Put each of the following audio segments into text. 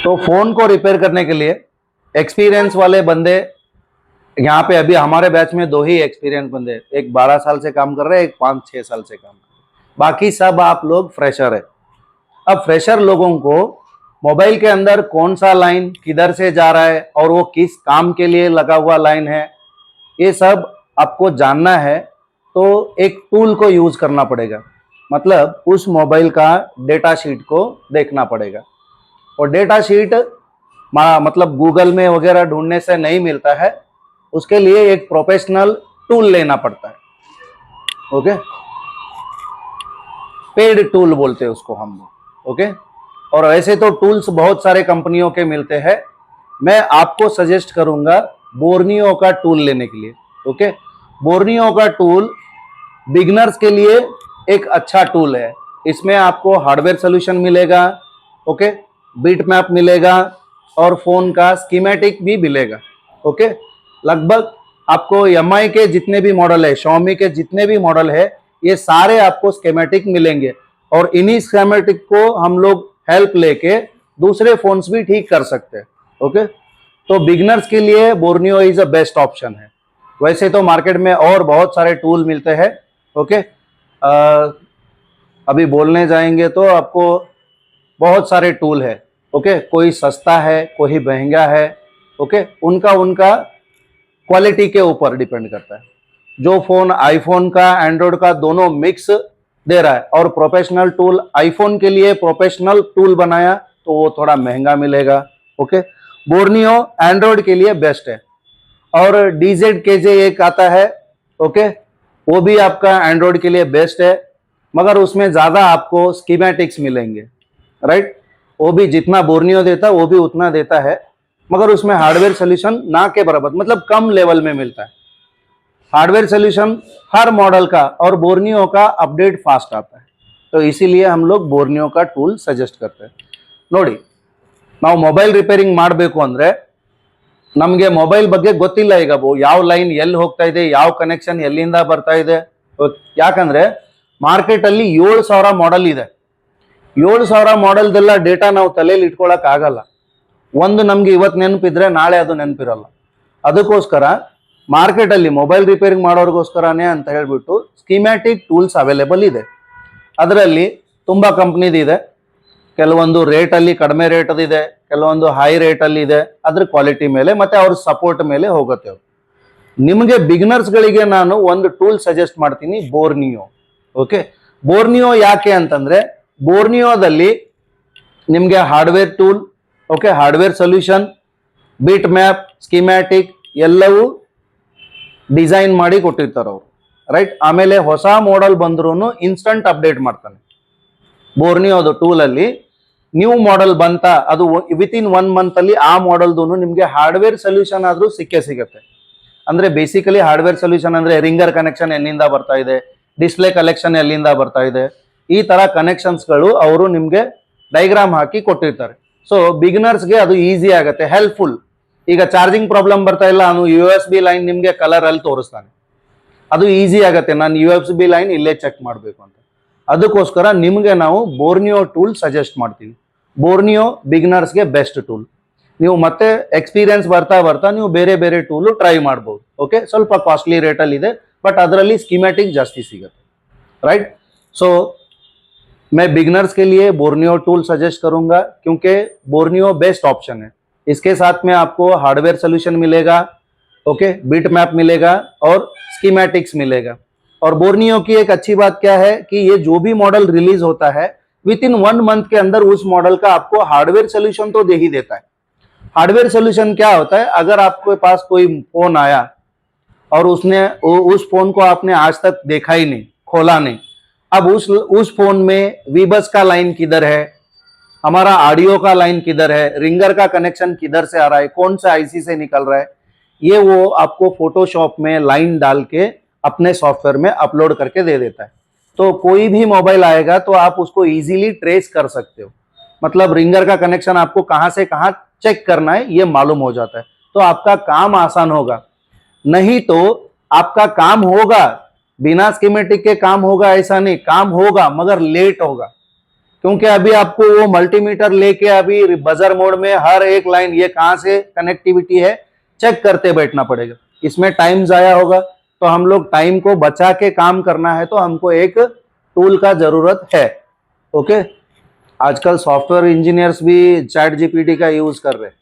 तो फोन को रिपेयर करने के लिए एक्सपीरियंस वाले बंदे यहाँ पे अभी हमारे बैच में 2 ही एक्सपीरियंस बंदे, एक 12 साल से काम कर रहे हैं, एक 5-6 साल से काम कर रहे हैं, बाकी सब आप लोग फ्रेशर है। अब फ्रेशर लोगों को मोबाइल के अंदर कौन सा लाइन किधर से जा रहा है और वो किस काम के लिए लगा हुआ लाइन है, ये सब आपको जानना है। तो एक टूल को यूज करना पड़ेगा, मतलब उस मोबाइल का डेटा शीट को देखना पड़ेगा। और डेटा शीट मतलब गूगल में वगैरह ढूंढने से नहीं मिलता है, उसके लिए एक प्रोफेशनल टूल लेना पड़ता है। ओके, पेड टूल बोलते हैं उसको हम लोग। ओके, और ऐसे तो टूल्स बहुत सारे कंपनियों के मिलते हैं, मैं आपको सजेस्ट करूंगा बोर्नियो का टूल लेने के लिए। ओके, बोर्नियो का टूल बिगिनर्स के लिए एक अच्छा टूल है। इसमें आपको हार्डवेयर सोल्यूशन मिलेगा, ओके, बीट मैप मिलेगा और फोन का स्कीमेटिक भी मिलेगा। ओके, लगभग आपको एमआई के जितने भी मॉडल है, Xiaomi के जितने भी मॉडल है, ये सारे आपको स्कीमेटिक मिलेंगे और इन्हीं स्कीमेटिक को हम लोग हेल्प लेके दूसरे फोन्स भी ठीक कर सकते हैं। ओके, तो बिगिनर्स के लिए Borneo is a best option है। वैसे तो मार्केट में और बहुत सारे टूल मिलते हैं। ओके, अभी बोलने जाएंगे तो आपको बहुत सारे टूल है। ओके, कोई सस्ता है, कोई महंगा है। ओके, उनका क्वालिटी के ऊपर डिपेंड करता है। जो फोन आईफोन का एंड्रॉइड का दोनों मिक्स दे रहा है और प्रोफेशनल टूल आईफोन के लिए प्रोफेशनल टूल बनाया तो वो थोड़ा महंगा मिलेगा। ओके, बोर्नियो एंड्रॉइड के लिए बेस्ट है। और DZKJ एक आता है, ओके, वो भी आपका एंड्रॉइड के लिए बेस्ट है, मगर उसमें ज्यादा आपको स्कीमेटिक्स मिलेंगे, राइट। वो भी जितना बोर्नियो देता है वो भी उतना देता है, मगर उसमें हार्डवेयर सोल्यूशन ना के बराबर, मतलब कम लेवल में मिलता है हार्डवेयर सोल्यूशन हर मॉडल का, और बोर्नियो का अपडेट फास्ट आता है। तो इसीलिए हम लोग बोर्नियो का टूल सजेस्ट करते हैं। ನೋಡಿ, ನಾವು ಮೊಬೈಲ್ ರಿಪೇರಿಂಗ್ ಮಾಡಬೇಕು ಅಂದ್ರೆ ನಮಗೆ ಮೊಬೈಲ್ ಬಗ್ಗೆ ಗೊತ್ತಿಲ್ಲ, ಈಗ ಯಾವ ಲೈನ್ ಎಲ್ಲಿ ಹೋಗ್ತಾ ಇದೆ, ಯಾವ ಕನೆಕ್ಷನ್ ಎಲ್ಲಿಂದ ಬರ್ತಾ ಇದೆ। ಯಾಕಂದ್ರೆ ಮಾರ್ಕೆಟ್ ಅಲ್ಲಿ 7000 ಮಾಡೆಲ್ ಇದೆ, 7000 ಮಾಡೆಲ್ದೆಲ್ಲ ಡೇಟಾ ನಾವು ತಲೆಯಲ್ಲಿ ಇಟ್ಕೊಳ್ಳಕ್ ಆಗಲ್ಲ। ಒಂದು ನಮ್ಗೆ ಇವತ್ತು ನೆನಪಿದ್ರೆ ನಾಳೆ ಅದು ನೆನಪಿರಲ್ಲ। ಅದಕ್ಕೋಸ್ಕರ ಮಾರ್ಕೆಟ್ ಅಲ್ಲಿ ಮೊಬೈಲ್ ರಿಪೇರಿಂಗ್ ಮಾಡೋರ್ಗೋಸ್ಕರನೇ ಅಂತ ಹೇಳ್ಬಿಟ್ಟು ಸ್ಕೀಮ್ಯಾಟಿಕ್ ಟೂಲ್ಸ್ ಅವೈಲೇಬಲ್ ಇದೆ। ಅದರಲ್ಲಿ ತುಂಬಾ ಕಂಪ್ನಿದು ಇದೆ, ಕೆಲವೊಂದು ರೇಟ್ ಅಲ್ಲಿ ಕಡಿಮೆ ರೇಟ್ ಇದೆ, ಕೆಲವೊಂದು ಹೈ ರೇಟ್ ಅಲ್ಲಿ ಇದೆ, ಅದ್ರ ಕ್ವಾಲಿಟಿ ಮೇಲೆ ಮತ್ತೆ ಅವ್ರ ಸಪೋರ್ಟ್ ಮೇಲೆ ಹೋಗುತ್ತೆ। ನಿಮಗೆ ಬಿಗಿನರ್ಸ್ ಗಳಿಗೆ ನಾನು ಒಂದು ಟೂಲ್ ಸಜೆಸ್ಟ್ ಮಾಡ್ತೀನಿ, ಬೋರ್ನಿಯೋ। ಓಕೆ, ಬೋರ್ನಿಯೋ ಯಾಕೆ ಅಂತಂದ್ರೆ ಬೋರ್ನಿಯೋದಲ್ಲಿ ನಿಮಗೆ hardware tool, okay, hardware solution, bitmap, schematic ಎಲ್ಲವೂ ಡಿಸೈನ್ ಮಾಡಿ ಕೊಟ್ಟಿರ್ತಾರೆ ಅವರು, ರೈಟ್। ಆಮೇಲೆ ಹೊಸ ಮಾಡೆಲ್ ಬಂದ್ರೂ ಇನ್ಸ್ಟಂಟ್ ಅಪ್ಡೇಟ್ ಮಾಡ್ತಾನೆ ಬೋರ್ನಿಯೋದು ಟೂಲ್ ಅಲ್ಲಿ। ನ್ಯೂ ಮಾಡೆಲ್ ಬಂತ ಅದು ವಿತಿನ್ 1 ಮಂತ್ ಅಲ್ಲಿ ಆ ಮಾಡೆಲ್ದು ನಿಮಗೆ ಹಾರ್ಡ್ವೇರ್ ಸೊಲ್ಯೂಷನ್ ಆದ್ರೂ ಸಿಗುತ್ತೆ। ಅಂದ್ರೆ ಬೇಸಿಕಲಿ ಹಾರ್ಡ್ವೇರ್ ಸೊಲ್ಯೂಷನ್ ಅಂದ್ರೆ ರಿಂಗರ್ ಕನೆಕ್ಷನ್ ಎಲ್ಲಿಂದ ಬರ್ತಾ ಇದೆ, ಡಿಸ್ಪ್ಲೇ ಕಲೆಕ್ಷನ್ ಎಲ್ಲಿಂದ ಬರ್ತಾ ಇದೆ, ಈ ತರ ಕನೆಕ್ಷನ್ಸ್ ಗಳು ಅವರು ನಿಮ್ಗೆ ಡೈಗ್ರಾಮ್ ಹಾಕಿ ಕೊಟ್ಟಿರ್ತಾರೆ। ಸೊ ಬಿಗಿನರ್ಸ್ಗೆ ಅದು ಈಸಿ ಆಗುತ್ತೆ, ಹೆಲ್ಪ್ಫುಲ್। ಈಗ ಚಾರ್ಜಿಂಗ್ ಪ್ರಾಬ್ಲಮ್ ಬರ್ತಾ ಇಲ್ಲ, ಅವನು USB ಲೈನ್ ನಿಮ್ಗೆ ಕಲರ್ ಅಲ್ಲಿ ತೋರಿಸ್ತಾನೆ, ಅದು ಈಸಿ ಆಗುತ್ತೆ, ನಾನು USB ಲೈನ್ ಇಲ್ಲೇ ಚೆಕ್ ಮಾಡಬೇಕು ಅಂತ। ಅದಕ್ಕೋಸ್ಕರ ನಿಮಗೆ ನಾವು ಬೋರ್ನಿಯೋ ಟೂಲ್ ಸಜೆಸ್ಟ್ ಮಾಡ್ತೀವಿ। ಬೋರ್ನಿಯೋ ಬಿಗಿನರ್ಸ್ಗೆ ಬೆಸ್ಟ್ ಟೂಲ್। ನೀವು ಮತ್ತೆ ಎಕ್ಸ್ಪೀರಿಯನ್ಸ್ ಬರ್ತಾ ಬರ್ತಾ ನೀವು ಬೇರೆ ಬೇರೆ ಟೂಲ್ ಟ್ರೈ ಮಾಡ್ಬೋದು। ಓಕೆ, ಸ್ವಲ್ಪ ಕಾಸ್ಟ್ಲಿ ರೇಟಲ್ಲಿ ಇದೆ, ಬಟ್ ಅದರಲ್ಲಿ ಸ್ಕೀಮ್ಯಾಟಿಕ್ ಜಾಸ್ತಿ ಸಿಗುತ್ತೆ, राइट। सो मैं बिगिनर्स के लिए बोर्नियो टूल सजेस्ट करूंगा, क्योंकि बोर्नियो बेस्ट ऑप्शन है। इसके साथ में आपको हार्डवेयर सोल्यूशन मिलेगा, ओके, बीट मैप मिलेगा और स्कीमेटिक्स मिलेगा। और बोर्नियो की एक अच्छी बात क्या है कि ये जो भी मॉडल रिलीज होता है विद इन 1 मंथ के अंदर उस मॉडल का आपको हार्डवेयर सोल्यूशन तो दे ही देता है। हार्डवेयर सोल्यूशन क्या होता है, अगर आपके पास कोई फोन आया और उस फोन को आपने आज तक देखा ही नहीं, खोला नहीं, अब उस फोन में वीबस का लाइन किधर है, हमारा ऑडियो का लाइन किधर है, रिंगर का कनेक्शन किधर से आ रहा है, कौन सा IC से निकल रहा है, ये वो आपको फोटोशॉप में लाइन डाल के अपने सॉफ्टवेयर में अपलोड करके दे देता है। तो कोई भी मोबाइल आएगा तो आप उसको इजीली ट्रेस कर सकते हो, मतलब रिंगर का कनेक्शन आपको कहां से कहां चेक करना है ये मालूम हो जाता है, तो आपका काम आसान होगा। नहीं तो आपका काम होगा, बिना स्कीमेटिक के काम होगा ऐसा नहीं, काम होगा मगर लेट होगा। क्योंकि अभी आपको वो मल्टीमीटर लेके अभी बजर मोड में हर एक लाइन ये कहां से कनेक्टिविटी है चेक करते बैठना पड़ेगा, इसमें टाइम जाया होगा। तो हम लोग टाइम को बचा के काम करना है तो हमको एक टूल का जरूरत है। ओके, आजकल सॉफ्टवेयर इंजीनियर्स भी चैट जीपीटी का यूज कर रहे हैं,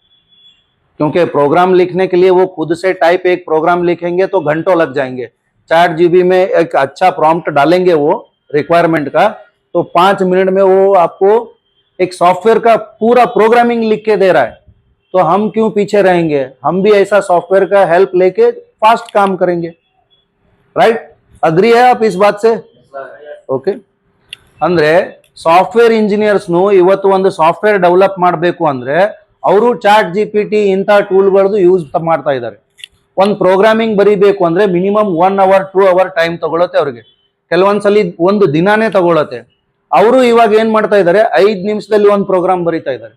क्योंकि प्रोग्राम लिखने के लिए वो खुद से टाइप एक प्रोग्राम लिखेंगे तो घंटों लग जाएंगे। चैट जीबी में एक अच्छा प्रॉम्प्ट डालेंगे वो रिक्वायरमेंट का, तो 5 मिनट में वो आपको एक सॉफ्टवेयर का पूरा प्रोग्रामिंग लिख के दे रहा है। तो हम क्यों पीछे रहेंगे, हम भी ऐसा सॉफ्टवेयर का हेल्प लेके फास्ट काम करेंगे। राइट, अग्री है आप इस बात से? ओके, ಅಂದ್ರೆ ಸಾಫ್ಟ್ವೇರ್ ಇಂಜಿನಿಯರ್ಸ್ನು ಇವತ್ತು ಒಂದು ಸಾಫ್ಟ್ವೇರ್ ಡೆವಲಪ್ ಮಾಡಬೇಕು ಅಂದ್ರೆ ಅವರು ಚಾಟ್ ಜಿಪಿಟಿ ಇಂಥ ಟೂಲ್ಗಳದ್ದು ಯೂಸ್ ಮಾಡ್ತಾ ಇದ್ದಾರೆ। ಒಂದು ಪ್ರೋಗ್ರಾಮಿಂಗ್ ಬರೀಬೇಕು ಅಂದ್ರೆ ಮಿನಿಮಮ್ 1 ಅವರ್ 2 ಅವರ್ ಟೈಮ್ ತಗೊಳುತ್ತೆ ಅವ್ರಿಗೆ, ಕೆಲವೊಂದ್ಸಲಿ ಒಂದು ದಿನಾನೇ ತಗೊಳುತ್ತೆ। ಅವರು ಇವಾಗ ಏನ್ ಮಾಡ್ತಾ ಇದ್ದಾರೆ, 5 ನಿಮಿಷದಲ್ಲಿ ಒಂದು ಪ್ರೋಗ್ರಾಮ್ ಬರೀತಾ ಇದ್ದಾರೆ।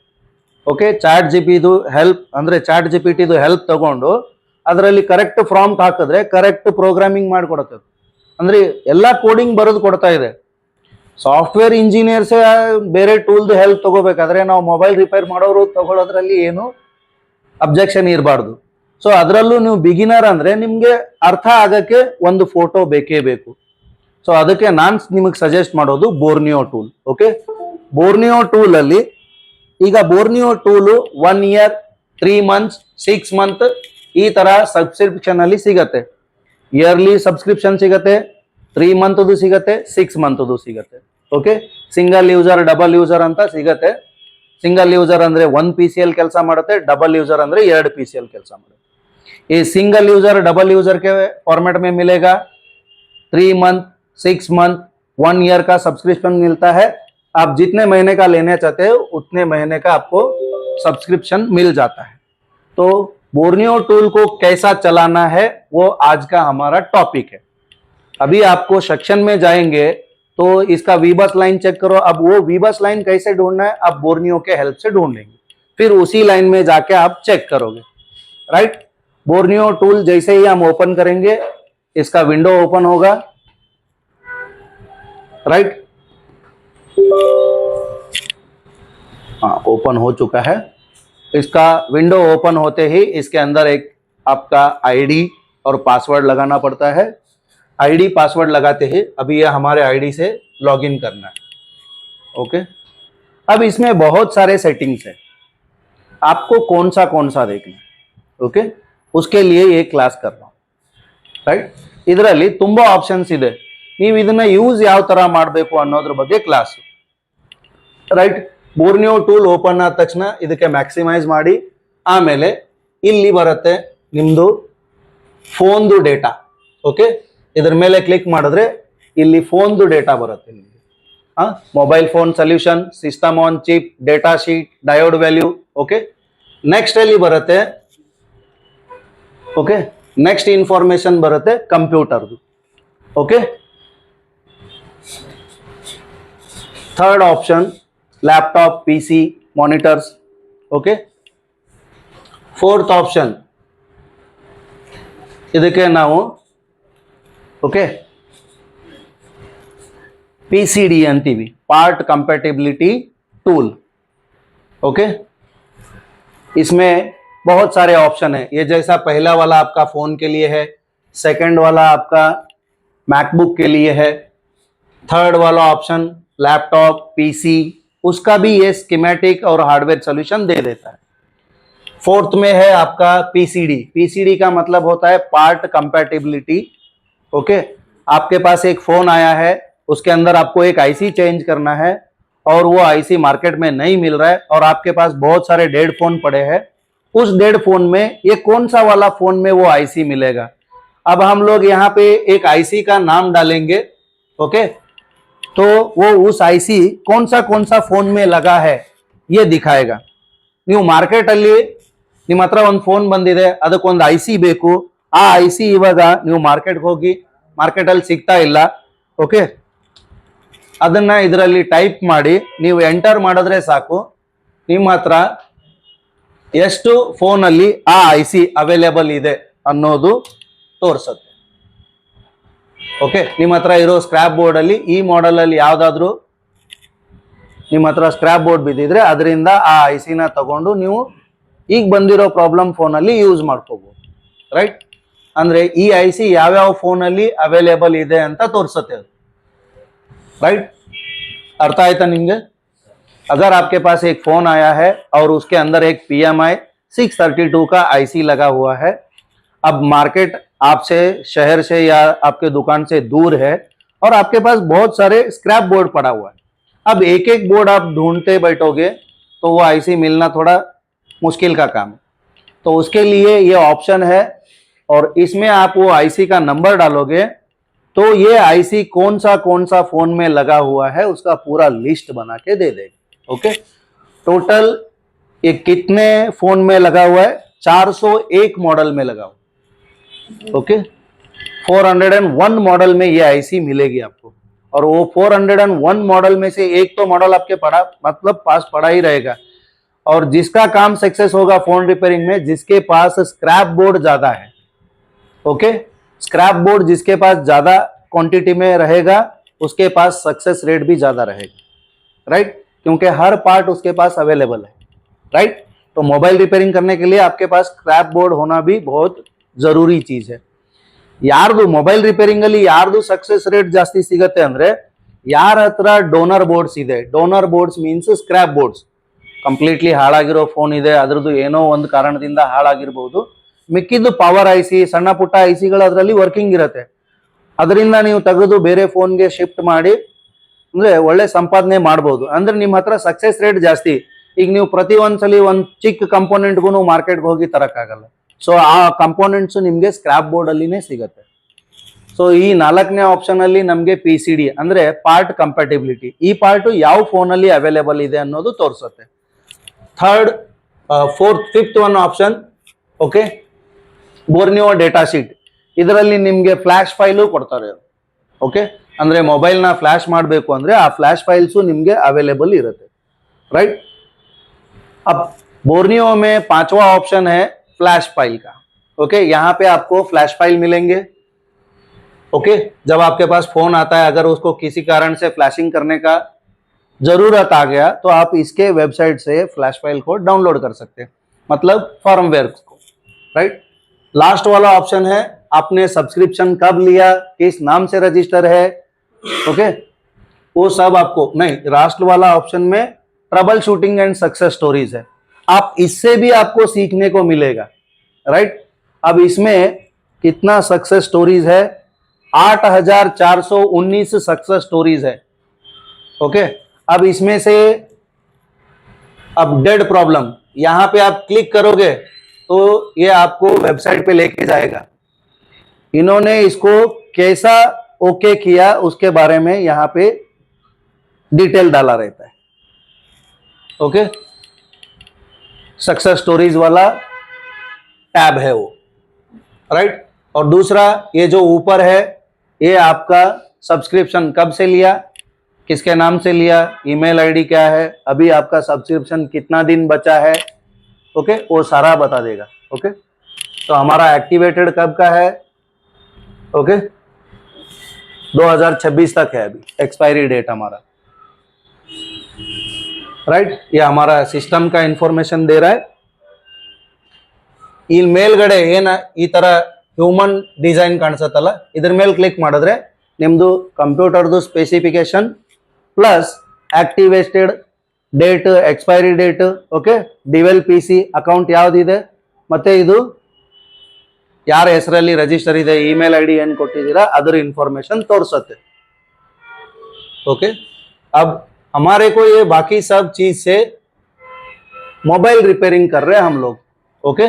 ಓಕೆ, ಚಾಟ್ ಜಿಪಿದು ಹೆಲ್ಪ್ ಅಂದ್ರೆ ಚಾಟ್ ಜಿಪಿಟಿದು ಹೆಲ್ಪ್ ತಗೊಂಡು ಅದರಲ್ಲಿ ಕರೆಕ್ಟ್ ಪ್ರಾಂಪ್ಟ್ ಹಾಕಿದ್ರೆ ಕರೆಕ್ಟ್ ಪ್ರೋಗ್ರಾಮಿಂಗ್ ಮಾಡಿಕೊಡುತ್ತೆ। ಅಂದ್ರೆ ಎಲ್ಲಾ ಕೋಡಿಂಗ್ ಬರೆದು ಕೊಡ್ತಾ ಇದೆ। ಸಾಫ್ಟ್ವೇರ್ ಇಂಜಿನಿಯರ್ಸ್ ಬೇರೆ ಟೂಲ್ದು ಹೆಲ್ಪ್ ತಗೋಬೇಕಾದ್ರೆ ನಾವು ಮೊಬೈಲ್ ರಿಪೇರ್ ಮಾಡೋರು ತಗೊಳ್ಳೋದ್ರಲ್ಲಿ ಏನು ಅಬ್ಜೆಕ್ಷನ್ ಇರಬಾರ್ದು। ಸೊ ಅದರಲ್ಲೂ ನೀವು ಬಿಗಿನರ್ ಅಂದ್ರೆ ನಿಮ್ಗೆ ಅರ್ಥ ಆಗಕ್ಕೆ ಒಂದು ಫೋಟೋ ಬೇಕೇ ಬೇಕು। ಸೊ ಅದಕ್ಕೆ ನಾನು ನಿಮಗೆ ಸಜೆಸ್ಟ್ ಮಾಡೋದು Borneo tool. Okay, Borneo tool ಅಲ್ಲಿ ಈಗ Borneo tool 1 year 3 months 6 month ಈ ತರ ಸಬ್ಸ್ಕ್ರಿಪ್ಷನ್ ಅಲ್ಲಿ ಸಿಗತ್ತೆ। ಇಯರ್ಲಿ ಸಬ್ಸ್ಕ್ರಿಪ್ಷನ್ ಸಿಗತ್ತೆ, 3 ಮಂತ್ದು ಸಿಗತ್ತೆ, 6 ಮಂತ್ದು ಸಿಗತ್ತೆ। Okay, single user double user ಅಂತ ಸಿಗತ್ತೆ। ಸಿಂಗಲ್ ಯೂಸರ್ ಅಂದ್ರೆ 1 PCL ಕೆಲಸ ಮಾಡುತ್ತೆ, ಡಬಲ್ यूजर ಅಂದ್ರೆ 2 PCL ಕೆಲಸ ಮಾಡುತ್ತೆ। ये सिंगल यूजर डबल यूजर के फॉर्मेट में मिलेगा। 3 मंथ 6 मंथ 1 ईयर का सब्सक्रिप्शन मिलता है। आप जितने महीने का लेना चाहते हो उतने महीने का आपको सब्सक्रिप्शन मिल जाता है। तो बोर्नियो टूल को कैसा चलाना है वो आज का हमारा टॉपिक है। अभी आपको सेक्शन में जाएंगे तो इसका वीबस लाइन चेक करो। अब वो वीबस लाइन कैसे ढूंढना है, आप बोर्नियो के हेल्प से ढूंढेंगे, फिर उसी लाइन में जाके आप चेक करोगे। राइट, बोर्नियो टूल जैसे ही हम ओपन करेंगे इसका विंडो ओपन होगा। राइट, हाँ ओपन हो चुका है। इसका विंडो ओपन होते ही इसके अंदर एक आपका आईडी और पासवर्ड लगाना पड़ता है। आईडी पासवर्ड लगाते ही अभी ये हमारे आईडी से लॉगिन करना है। ओके, अब इसमें बहुत सारे सेटिंग्स है, आपको कौन सा देखना है। ओके, उसके लिए ये क्लास कर रहा हूँ। राइट, ಇದರಲ್ಲಿ ತುಂಬಾ ಆಪ್ಷನ್ಸ್ ಇದೆ, ನೀವು ಇದನ್ನ ಯೂಸ್ ಯಾವ ತರ ಮಾಡಬೇಕು ಅನ್ನೋದ್ರ ಬಗ್ಗೆ class. Right, Borneo tool open ಆದ ತಕ್ಷಣ ಇದಕ್ಕೆ ಮ್ಯಾಕ್ಸಿಮೈಸ್ ಮಾಡಿ, ಆಮೇಲೆ ಇಲ್ಲಿ ಬರುತ್ತೆ ನಿಮ್ದು ಫೋನ್ದು ಡೇಟಾ। ಓಕೆ, ಇದರ ಮೇಲೆ ಕ್ಲಿಕ್ ಮಾಡಿದ್ರೆ ಇಲ್ಲಿ ಫೋನ್ದು ಡೇಟಾ ಬರುತ್ತೆ ನಿಮಗೆ। Mobile phone solution, system on chip, data sheet, diode value. Okay, next ಅಲ್ಲಿ ಬರುತ್ತೆ ಓಕೆ, ನೆಕ್ಸ್ಟ್ ಇನ್ಫಾರ್ಮೇಶನ್ ಬರುತ್ತೆ ಕಂಪ್ಯೂಟರ್ದು। Okay, third option laptop, PC, monitors. Okay, fourth option ಇದಕ್ಕೆ ನಾವು ಓಕೆ PCD अंतीवी, पार्ट कंपैटिबिलिटी टूल। ओके, इसमें बहुत सारे ऑप्शन है। ये जैसा पहला वाला आपका फोन के लिए है, सेकंड वाला आपका मैकबुक के लिए है, थर्ड वाला ऑप्शन लैपटॉप, PC, उसका भी ये स्कीमेटिक और हार्डवेयर सॉल्यूशन दे देता है। फोर्थ में है आपका PCD का मतलब होता है पार्ट कंपैटिबिलिटी। ओके, आपके पास एक फोन आया है, उसके अंदर आपको एक आईसी चेंज करना है और वो आईसी मार्केट में नहीं मिल रहा है और आपके पास बहुत सारे डेड फोन पड़े हैं। उस डेड फोन में ये कौन सा वाला फोन में वो आईसी मिलेगा। अब हम लोग यहाँ पे एक आईसी का नाम डालेंगे। ओके, तो वो उस आईसी कौन सा फोन में लगा है ये दिखाएगा। ನೀವು ಮಾರ್ಕೆಟ್ ಅಲ್ಲಿ ನಿಮ್ಮ ಹತ್ರ ಒಂದು ಫೋನ್ ಬಂದಿದೆ, ಅದಕ್ಕೊಂದು ಐಸಿ ಬೇಕು, ಆ ಐಸಿ ಇವಾಗ ನೀವು ಮಾರ್ಕೆಟ್ಗೆ ಹೋಗಿ ಮಾರ್ಕೆಟಲ್ಲಿ ಸಿಗ್ತಾ ಇಲ್ಲ। ಓಕೆ, ಅದನ್ನ ಇದರಲ್ಲಿ ಟೈಪ್ ಮಾಡಿ ನೀವು ಎಂಟರ್ ಮಾಡಿದ್ರೆ ಸಾಕು, ನಿಮ್ಮ ಹತ್ರ ಎಷ್ಟು ಫೋನ್ ಅಲ್ಲಿ ಆ ಐಸಿ ಅವೈಲೇಬಲ್ ಇದೆ ಅನ್ನೋದು ತೋರಿಸುತ್ತೆ। ಓಕೆ, ನಿಮ್ಮ ಹತ್ರ ಇರೋ ಸ್ಕ್ರಾಪ್ ಬೋರ್ಡ್ ಅಲ್ಲಿ ಈ ಮಾಡೆಲ್ ಅಲ್ಲಿ ಯಾವ್ದಾದ್ರು ನಿಮ್ಮ ಹತ್ರ ಸ್ಕ್ರಾಪ್ ಬೋರ್ಡ್ ಬಿದ್ದಿದ್ರೆ ಅದರಿಂದ ಆ ಐಸಿನ ತಗೊಂಡು ನೀವು ಈಗ ಬಂದಿರೋ ಪ್ರಾಬ್ಲಮ್ ಫೋನಲ್ಲಿ ಯೂಸ್ ಮಾಡ್ಕೋಬಹುದು, ರೈಟ್. ಅಂದ್ರೆ ಈ ಐಸಿ ಯಾವ್ಯಾವ ಫೋನಲ್ಲಿ ಅವೈಲೇಬಲ್ ಇದೆ ಅಂತ ತೋರಿಸುತ್ತೆ ಅದು, राइट। अर्थ आया था निम्गे। अगर आपके पास एक फोन आया है और उसके अंदर एक PMI 632 का आईसी लगा हुआ है, अब मार्केट आपसे, शहर से या आपके दुकान से दूर है और आपके पास बहुत सारे स्क्रैप बोर्ड पड़ा हुआ है, अब एक एक बोर्ड आप ढूंढते बैठोगे तो वो आईसी मिलना थोड़ा मुश्किल का काम है। तो उसके लिए ये ऑप्शन है और इसमें आप वो आईसी का नंबर डालोगे तो ये आईसी कौन सा फोन में लगा हुआ है उसका पूरा लिस्ट बना के दे देगा। ओके, टोटल ये कितने फोन में लगा हुआ है? 401 मॉडल में लगा हुआ। ओके, 401 मॉडल में ये आईसी मिलेगी आपको, और वो 401 मॉडल में से एक तो मॉडल आपके पड़ा मतलब पास पड़ा ही रहेगा। और जिसका काम सक्सेस होगा फोन रिपेयरिंग में, जिसके पास स्क्रैप बोर्ड ज्यादा है, ओके, स्क्रैप बोर्ड जिसके पास ज्यादा क्वांटिटी में रहेगा उसके पास सक्सेस रेट भी ज्यादा रहेगा, राइट, क्योंकि हर पार्ट उसके पास अवेलेबल है, राइट। तो मोबाइल रिपेयरिंग करने के लिए आपके पास स्क्रैप बोर्ड होना भी बहुत जरूरी चीज है। ಯಾರ್ದು ಮೊಬೈಲ್ ರಿಪೇರಿಂಗ್ ಅಲ್ಲಿ ಯಾರ್ದು ಸಕ್ಸೆಸ್ ರೇಟ್ ಜಾಸ್ತಿ ಸಿಗುತ್ತೆ ಅಂದ್ರೆ ಯಾರ ಹತ್ರ ಡೋನರ್ ಬೋರ್ಡ್ಸ್ ಇದೆ. Donor boards means scrap boards, completely ಹಾಳಾಗಿರೋ ಫೋನ್ ಇದೆ, ಅದ್ರದ್ದು ಏನೋ ಒಂದು ಕಾರಣದಿಂದ ಹಾಳಾಗಿರ್ಬಹುದು, ಮಿಕ್ಕಿದ್ದು ಪವರ್ ಐಸಿ ಸಣ್ಣ ಪುಟ್ಟ ಐಸಿಗಳು ಅದರಲ್ಲಿ ವರ್ಕಿಂಗ್ ಇರುತ್ತೆ, ಅದರಿಂದ ನೀವು ತೆಗೆದು ಬೇರೆ ಫೋನ್ಗೆ ಶಿಫ್ಟ್ ಮಾಡಿ ಅಂದ್ರೆ ಒಳ್ಳೆ ಸಂಪಾದನೆ ಮಾಡಬಹುದು. ಅಂದ್ರೆ ನಿಮ್ಮ ಹತ್ರ ಸಕ್ಸೆಸ್ ರೇಟ್ ಜಾಸ್ತಿ. ಈಗ ನೀವು ಪ್ರತಿ ಒಂದ್ಸಲಿ ಒಂದ್ ಚಿಕ್ಕ ಕಂಪೋನೆಂಟ್ಗೂ ಮಾರ್ಕೆಟ್ಗೆ ಹೋಗಿ ತರಕ್ಕಾಗಲ್ಲ. ಸೊ ಆ ಕಂಪೋನೆಂಟ್ಸ್ ನಿಮ್ಗೆ ಸ್ಕ್ರಾಪ್ ಬೋರ್ಡ್ ಅಲ್ಲಿನೇ ಸಿಗುತ್ತೆ. ಸೊ ಈ 4ನೇ ಆಪ್ಷನ್ ಅಲ್ಲಿ ನಮ್ಗೆ PCD ಅಂದ್ರೆ ಪಾರ್ಟ್ ಕಂಪ್ಯಾಟಿಬಿಲಿಟಿ, ಈ ಪಾರ್ಟ್ ಯಾವ ಫೋನ್ ಅಲ್ಲಿ ಅವೈಲೇಬಲ್ ಇದೆ ಅನ್ನೋದು ತೋರಿಸುತ್ತೆ. Third, fifth one option, okay, Borneo data sheet. ಇದರಲ್ಲಿ ನಿಮ್ಗೆ ಫ್ಲಾಶ್ ಫೈಲು ಕೊಡ್ತಾರೆ. ಓಕೆ, ಅಂದ್ರೆ ಮೊಬೈಲ್ ನ ಫ್ಲಾಶ್ ಮಾಡಬೇಕು ಅಂದ್ರೆ ಆ ಫ್ಲಾಶ್ ಫೈಲ್ಸು ನಿಮ್ಗೆ ಅವೈಲೇಬल ಇರುತ್ತೆ, राइट। अब बोर्नियो में 5वां ऑप्शन है फ्लैश फाइल का। ओके, यहाँ पे आपको फ्लैश फाइल मिलेंगे। ओके, जब आपके पास फोन आता है, अगर उसको किसी कारण से फ्लैशिंग करने का जरूरत आ गया तो आप इसके वेबसाइट से फ्लैश फाइल को डाउनलोड कर सकते हैं, मतलब फर्मवेयर को, राइट। लास्ट वाला ऑप्शन है आपने सब्सक्रिप्शन कब लिया, किस नाम से रजिस्टर है, ओके, वो सब आपको नहीं। लास्ट वाला ऑप्शन में trouble shooting and success stories है, आप इससे भी आपको सीखने को मिलेगा, राइट। अब इसमें कितना सक्सेस स्टोरीज है? 8419 सक्सेस स्टोरीज है। ओके, अब इसमें से अब डेड प्रॉब्लम, यहां पे आप क्लिक करोगे तो ये आपको वेबसाइट पे लेके जाएगा। इन्होंने इसको कैसा ओके किया उसके बारे में यहां पे डिटेल डाला रहता है। ओके, सक्सेस स्टोरीज वाला टैब है वो, राइट। और दूसरा ये जो ऊपर है ये आपका सब्सक्रिप्शन कब से लिया, किसके नाम से लिया, ईमेल आईडी क्या है, अभी आपका सब्सक्रिप्शन कितना दिन बचा है, ओके, वो सारा बता देगा। ओके, तो हमारा एक्टिवेटेड कब का है? ओके, 2026 तक है अभी एक्सपायरी डेट हमारा, राइट। ये हमारा सिस्टम का इंफॉर्मेशन दे रहा है। ಈ ಮೇಲ್ಗಡೆ ಏನ ಈ ತರ ಹ್ಯೂಮನ್ ಡಿಸೈನ್ ಕಾಣಿಸುತ್ತಲ್ಲ, ಇದ್ರ ಮೇಲೆ ಕ್ಲಿಕ್ ಮಾಡಿದ್ರೆ ನಿಮ್ದು ಕಂಪ್ಯೂಟರ್ದು specification plus activated date, expiry date, okay, ಡಿವೆಲ್ PC ಅಕೌಂಟ್ ಯಾವ್ದಿದೆ, ಮತ್ತೆ ಇದು ಯಾರ ಹೆಸರಲ್ಲಿ ರಜಿಸ್ಟರ್ ಇದೆ, ಇಮೇಲ್ ID ಏನು ಕೊಟ್ಟಿದ್ದೀರಾ ಅದರ ಇನ್ಫಾರ್ಮೇಶನ್ ತೋರಿಸುತ್ತೆ। ओके, अब हमारे को ये बाकी सब चीज से मोबाइल रिपेयरिंग कर रहे हैं हम लोग। ओके,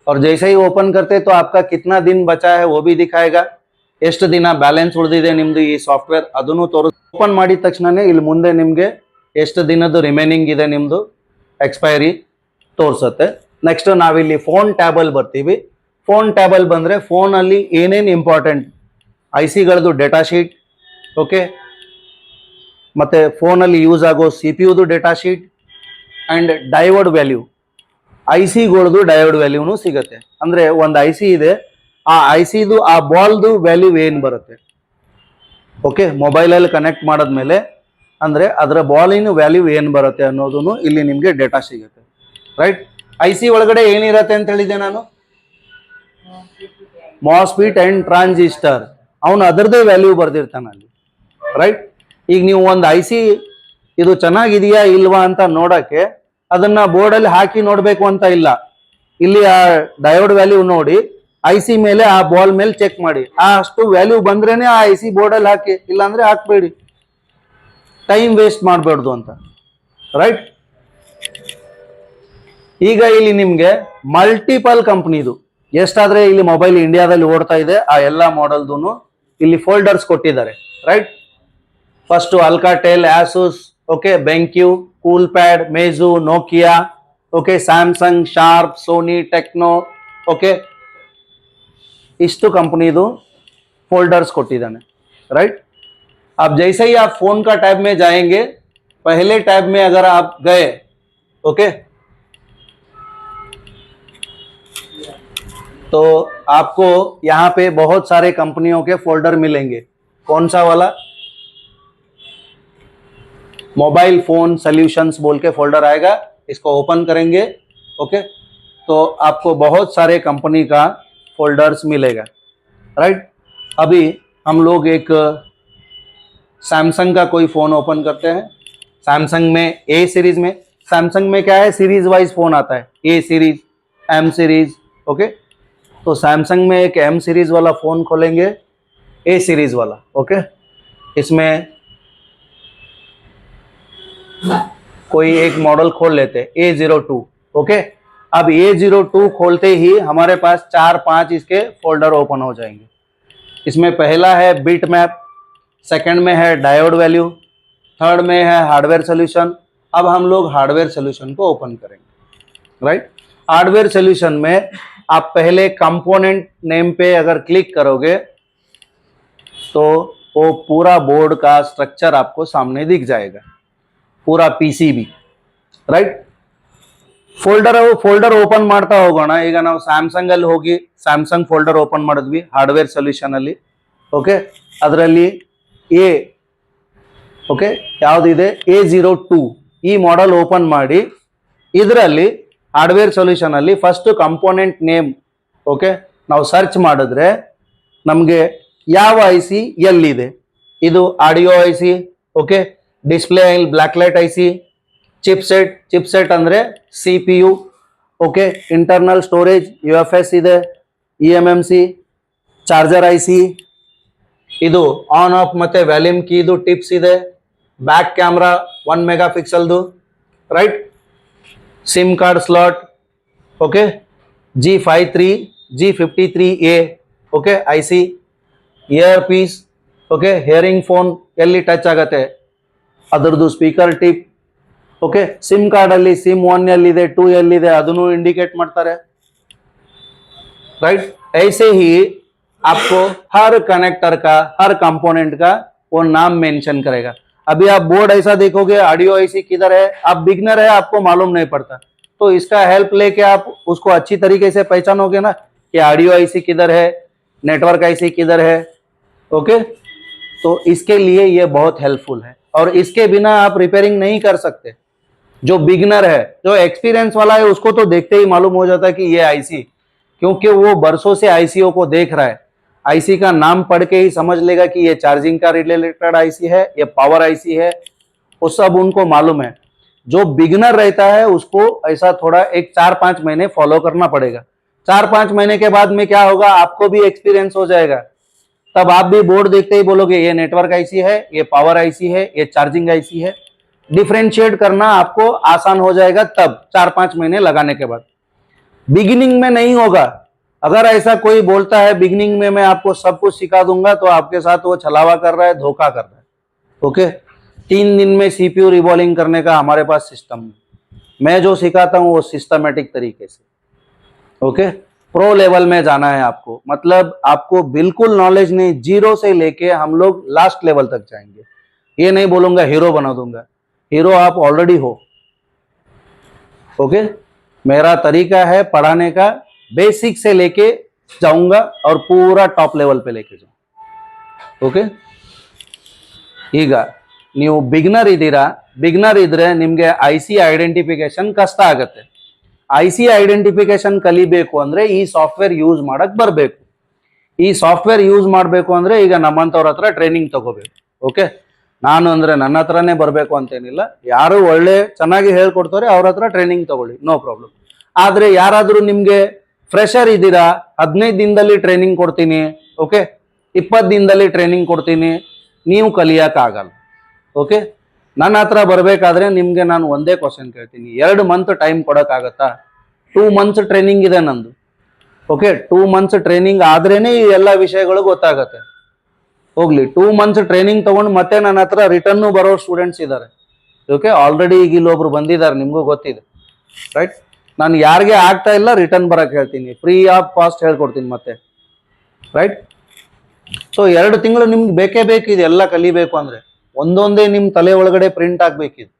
और जैसे ही ओपन करते तो आपका कितना दिन बचा है वो भी दिखाएगा, ಎಷ್ಟು ದಿನ ಬ್ಯಾಲೆನ್ಸ್ ಉಳಿದಿದೆ ನಿಮ್ದು ಈ ಸಾಫ್ಟ್ವೇರ್ ಅದನ್ನು ಓಪನ್ ಮಾಡಿದ ತಕ್ಷಣನೇ ಇಲ್ಲಿ ಮುಂದೆ ನಿಮಗೆ ಎಷ್ಟು ದಿನದ ರಿಮೈನಿಂಗ್ ಇದೆ ನಿಮ್ದು ಎಕ್ಸ್ಪೈರಿ ತೋರಿಸುತ್ತೆ। ನೆಕ್ಸ್ಟ್ ನಾವಿಲ್ಲಿ ಫೋನ್ ಟ್ಯಾಬಲ್ ಬರ್ತೀವಿ। ಫೋನ್ ಟ್ಯಾಬಲ್ ಬಂದ್ರೆ ಫೋನ್ ಅಲ್ಲಿ ಏನೇನು ಇಂಪಾರ್ಟೆಂಟ್ ಐಸಿಗಳದ್ದು ಡೇಟಾ ಶೀಟ್, ಓಕೆ, ಮತ್ತೆ ಫೋನ್ ಅಲ್ಲಿ ಯೂಸ್ ಆಗೋ CPU ದು data sheet and diode value, ಐಸಿಗಳದು ಡಯೋಡ್ ವ್ಯಾಲ್ಯೂನು ಸಿಗುತ್ತೆ। ಅಂದ್ರೆ ಒಂದು ಐಸಿ ಇದೆ, ಆ ಐಸಿದು ಆ ಬಾಲ್ದು ವ್ಯಾಲ್ಯೂ ಏನು ಬರುತ್ತೆ, ಓಕೆ, ಮೊಬೈಲಲ್ಲಿ ಕನೆಕ್ಟ್ ಮಾಡಿದ್ಮೇಲೆ ಅಂದ್ರೆ ಅದರ ಬಾಲಿನ ವ್ಯಾಲ್ಯೂ ಏನು ಬರುತ್ತೆ ಅನ್ನೋದನ್ನು ಇಲ್ಲಿ ನಿಮಗೆ ಡೇಟಾ ಸಿಗುತ್ತೆ. ರೈಟ್. ಐಸಿ ಒಳಗಡೆ ಏನಿರತ್ತೆ ಅಂತ ಹೇಳಿದೆ ನಾನು, ಮಾಸ್ಫಿಟ್ ಅಂಡ್ ಟ್ರಾನ್ಸಿಸ್ಟರ್, ಅವನು ಅದರದೇ ವ್ಯಾಲ್ಯೂ ಬರ್ದಿರ್ತಾನೆ ಅಲ್ಲಿ. ರೈಟ್. ಈಗ ನೀವು ಒಂದು ಐಸಿ ಇದು ಚೆನ್ನಾಗಿದೆಯಾ ಇಲ್ವಾ ಅಂತ ನೋಡಕ್ಕೆ ಅದನ್ನ ಬೋರ್ಡಲ್ಲಿ ಹಾಕಿ ನೋಡ್ಬೇಕು ಅಂತ ಇಲ್ಲ. ಇಲ್ಲಿ ಆ ಡಯೋಡ್ ವ್ಯಾಲ್ಯೂ ನೋಡಿ ಐಸಿ ಮೇಲೆ ಆ ಬಾಲ್ ಮೇಲೆ ಚೆಕ್ ಮಾಡಿ, ಆ ಅಷ್ಟು ವ್ಯಾಲ್ಯೂ ಬಂದ್ರೇನೆ ಆ ಐಸಿ ಬೋರ್ಡಲ್ಲಿ ಹಾಕಿ, ಇಲ್ಲಾಂದ್ರೆ ಹಾಕ್ಬೇಡಿ, ಟೈಮ್ ವೇಸ್ಟ್ ಮಾಡಬೇಡ್ದು ಅಂತ. ರೈಟ್. ಈಗ ಇಲ್ಲಿ ನಿಮ್ಗೆ ಮಲ್ಟಿಪಲ್ ಕಂಪ್ನಿದು ಎಷ್ಟಾದ್ರೆ ಇಲ್ಲಿ ಮೊಬೈಲ್ ಇಂಡಿಯಾದಲ್ಲಿ ಓಡ್ತಾ ಇದೆ ಆ ಎಲ್ಲಾ ಮಾಡೆಲ್ದು ಇಲ್ಲಿ ಫೋಲ್ಡರ್ಸ್ ಕೊಟ್ಟಿದ್ದಾರೆ. Right. First Alcatel, Asus, okay, BenQ, Coolpad, Meizu, Nokia, okay, Samsung, Sharp, Sony, Tecno, okay, इष्टु कंपनी दो फोल्डर्स कोटिदाने. राइट. अब जैसे ही आप फोन का टैब में जाएंगे, पहले टैब में अगर आप गए, ओके, तो आपको यहां पे बहुत सारे कंपनियों के फोल्डर मिलेंगे. कौन सा वाला? मोबाइल फोन सॉल्यूशंस बोल के फोल्डर आएगा, इसको ओपन करेंगे. ओके. तो आपको बहुत सारे कंपनी का फोल्डर्स मिलेगा. राइट. अभी हम लोग एक सैमसंग का कोई फोन ओपन करते हैं. सैमसंग में ए सीरीज में, सैमसंग में क्या है, सीरीज वाइज फोन आता है, ए सीरीज, एम सीरीज. ओके. तो सैमसंग में एक एम सीरीज वाला फोन खोलेंगे, ए सीरीज वाला. ओके. इसमें कोई एक मॉडल खोल लेते हैं, A02. ओके. अब A02 खोलते ही हमारे पास 4-5 इसके फोल्डर ओपन हो जाएंगे. इसमें पहला है बिट मैप, सेकंड में है डायोड वैल्यू, थर्ड में है हार्डवेयर सॉल्यूशन. अब हम लोग हार्डवेयर सॉल्यूशन को ओपन करेंगे. राइट. हार्डवेयर सॉल्यूशन में आप पहले कंपोनेंट नेम पे अगर क्लिक करोगे तो वो पूरा बोर्ड का स्ट्रक्चर आपको सामने दिख जाएगा, पूरा पीसीबी. ರೈಟ್. ಫೋಲ್ಡರ್ ಓಪನ್ ಮಾಡ್ತಾ ಹೋಗೋಣ. ಈಗ ನಾವು ಸ್ಯಾಮ್ಸಂಗ್ ಅಲ್ಲಿ ಹೋಗಿ ಸ್ಯಾಮ್ಸಂಗ್ ಫೋಲ್ಡರ್ ಓಪನ್ ಮಾಡಿದ್ವಿ ಹಾರ್ಡ್ವೇರ್ ಸೊಲ್ಯೂಷನ್ ಅಲ್ಲಿ. ಓಕೆ. ಅದರಲ್ಲಿ ಎ, ಓಕೆ, ಯಾವುದಿದೆ, A02 ಈ ಮಾಡೆಲ್ ಓಪನ್ ಮಾಡಿ ಇದರಲ್ಲಿ ಹಾರ್ಡ್ವೇರ್ ಸೊಲ್ಯೂಷನ್ ಅಲ್ಲಿ ಫಸ್ಟ್ ಕಂಪೋನೆಂಟ್ ನೇಮ್, ಓಕೆ, ನಾವು ಸರ್ಚ್ ಮಾಡಿದ್ರೆ ನಮಗೆ ಯಾವ ಐಸಿ ಎಲ್ಲಿದೆ. ಇದು audio IC, okay, display black light IC, chipset ಅಂದ್ರೆ CPU, okay, internal storage UFS ಇದೆ, EMMC, ಚಾರ್ಜರ್ ಐಸಿ, ಇದು ಆನ್ ಆಫ್ ಮತ್ತೆ ವ್ಯಾಲ್ಯೂಮ್ ಕೀದು ಟಿಪ್ಸ್ ಇದೆ, ಬ್ಯಾಕ್ ಕ್ಯಾಮ್ರಾ 1 ಮೆಗಾ ಪಿಕ್ಸೆಲ್ದು. Right. Sim card slot, okay, G53, G53A, okay, IC, earpiece, okay, hearing phone ಎಲ್ಲಿ touch ಆಗತ್ತೆ ಅದರದ್ದು speaker tip. Okay. SIM card ಅಲ್ಲಿ सिम 1 ಎಲ್ಲಿದೆ 2 ಎಲ್ಲಿದೆ ಅದನ್ನು इंडिकेट ಮಾಡ್ತಾರೆ. राइट. ऐसे ही आपको हर कनेक्टर का, हर कंपोनेंट का वो नाम मेंशन करेगा. अभी आप बोर्ड ऐसा देखोगे, ऑडियो आईसी किधर है, आप बिगनर है, आपको मालूम नहीं पड़ता, तो इसका हेल्प लेके आप उसको अच्छी तरीके से पहचानोगे ना कि ऑडियो आईसी किधर है, नेटवर्क आईसी किधर है. ओके. तो इसके लिए ये बहुत हेल्पफुल है और इसके बिना आप रिपेयरिंग नहीं कर सकते. जो बिगनर है, जो एक्सपीरियंस वाला है, उसको तो देखते ही मालूम हो जाता है कि ये आईसी, क्योंकि वो बरसों से आईसीओ को देख रहा है, आईसी का नाम पढ़ के ही समझ लेगा कि ये चार्जिंग का रिलेटेड आईसी है, ये पावर आईसी है, वो सब उनको मालूम है. जो बिगनर रहता है उसको ऐसा थोड़ा एक 4-5 महीने फॉलो करना पड़ेगा. 4-5 महीने के बाद में क्या होगा, आपको भी एक्सपीरियंस हो जाएगा. तब आप भी बोर्ड देखते ही बोलोगे ये नेटवर्क आईसी है, ये पावर आईसी है, ये चार्जिंग आईसी है. डिफरेंशिएट करना आपको आसान हो जाएगा तब 4-5 महीने लगाने के बाद. बिगिनिंग में नहीं होगा. अगर ऐसा कोई बोलता है बिगिनिंग में मैं आपको सब कुछ सिखा दूंगा, तो आपके साथ वो छलावा कर रहा है, धोखा कर रहा है. ओके. 3 दिन में CPU रिवॉल्विंग करने का हमारे पास सिस्टम है. मैं जो सिखाता हूँ वो सिस्टमेटिक तरीके से. ओके. प्रो लेवल में जाना है आपको, मतलब आपको बिल्कुल नॉलेज नहीं, जीरो से लेके हम लोग लास्ट लेवल तक जाएंगे. ये नहीं बोलूंगा हीरो बना दूंगा, हीरो आप ऑलरेडी हो. ओके. मेरा तरीका है पढ़ाने का, बेसिक से लेके जाऊंगा और पूरा टॉप लेवल पे लेके जाऊंगा. ओके. ಈಗ ನೀವು ಬಿಗ್ನರ್ ಇದ್ರೆ ನಿಮಗೆ IC ಐಡೆಂಟಿಫಿಕೇಶನ್ ಕಷ್ಟ ಆಗುತ್ತೆ. IC ಐಡೆಂಟಿಫಿಕೇಶನ್ ಕಲಿಬೇಕು ಅಂದ್ರೆ ಈ ಸಾಫ್ಟ್ವೇರ್ ಯೂಸ್ ಮಾಡಕ್ ಬರಬೇಕು. ಈ ಸಾಫ್ಟ್ವೇರ್ ಯೂಸ್ ಮಾಡಬೇಕು ಅಂದ್ರೆ ಈಗ ನಮ್ಮಂತವ್ರ ಹತ್ರ ಟ್ರೈನಿಂಗ್ ತಗೋಬೇಕು. ಓಕೆ, ನಾನು ಅಂದ್ರೆ ನನ್ನ ಹತ್ರನೇ ಬರಬೇಕು ಅಂತೇನಿಲ್ಲ, ಯಾರು ಒಳ್ಳೆ ಚೆನ್ನಾಗಿ ಹೇಳ್ಕೊಡ್ತಾರೆ ಅವ್ರ ಹತ್ರ ಟ್ರೈನಿಂಗ್ ತಗೊಳ್ಳಿ, ನೋ ಪ್ರಾಬ್ಲಮ್. ಆದ್ರೆ ಯಾರಾದ್ರೂ ನಿಮ್ಗೆ ಫ್ರೆಶರ್ ಇದ್ದೀರಾ, 15 ದಿನದಲ್ಲಿ ಟ್ರೈನಿಂಗ್ ಕೊಡ್ತೀನಿ, ಓಕೆ 20 ದಿನದಲ್ಲಿ ಟ್ರೈನಿಂಗ್ ಕೊಡ್ತೀನಿ, ನೀವು ಕಲಿಯಕ್ ಆಗಲ್ಲ. ಓಕೆ, ನನ್ನ ಹತ್ರ ಬರ್ಬೇಕಾದ್ರೆ ನಿಮ್ಗೆ ನಾನು ಒಂದೇ ಕ್ವಶನ್ ಕೇಳ್ತೀನಿ, 2 ಮಂತ್ ಟೈಮ್ ಕೊಡಕ್ಕಾಗತ್ತಾ? 2 ಮಂತ್ಸ್ ಟ್ರೈನಿಂಗ್ ಇದೆ ನಂದು. ಓಕೆ, 2 ಮಂತ್ಸ್ ಟ್ರೈನಿಂಗ್ ಆದ್ರೇನೆ ಈ ಎಲ್ಲ ವಿಷಯಗಳು ಗೊತ್ತಾಗತ್ತೆ. ಹೋಗ್ಲಿ, 2 ಮಂತ್ಸ್ ಟ್ರೈನಿಂಗ್ ತಗೊಂಡು ಮತ್ತೆ ನನ್ನ ಹತ್ರ ರಿಟರ್ನ್ ಬರೋ ಸ್ಟೂಡೆಂಟ್ಸ್ ಇದ್ದಾರೆ. ಓಕೆ, ಆಲ್ರೆಡಿ ಈಗ ಇಲ್ಲೊಬ್ರು ಬಂದಿದ್ದಾರೆ, ನಿಮ್ಗೂ ಗೊತ್ತಿದೆ, ರೈಟ್? ನಾನು ಯಾರಿಗೆ ಆಗ್ತಾ ಇಲ್ಲ ರಿಟರ್ನ್ ಬರಕ್ ಹೇಳ್ತೀನಿ, ಫ್ರೀ ಆಫ್ ಕಾಸ್ಟ್ ಹೇಳ್ಕೊಡ್ತೀನಿ ಮತ್ತೆ, ರೈಟ್? ಸೊ 2 ತಿಂಗಳು ನಿಮ್ಗೆ ಬೇಕೇ ಬೇಕಿದೆ ಎಲ್ಲ ಕಲಿಬೇಕು ಅಂದ್ರೆ, ಒಂದೊಂದೇ ನಿಮ್ ತಲೆ ಒಳಗಡೆ ಪ್ರಿಂಟ್ ಆಗ್ಬೇಕಿದೆ,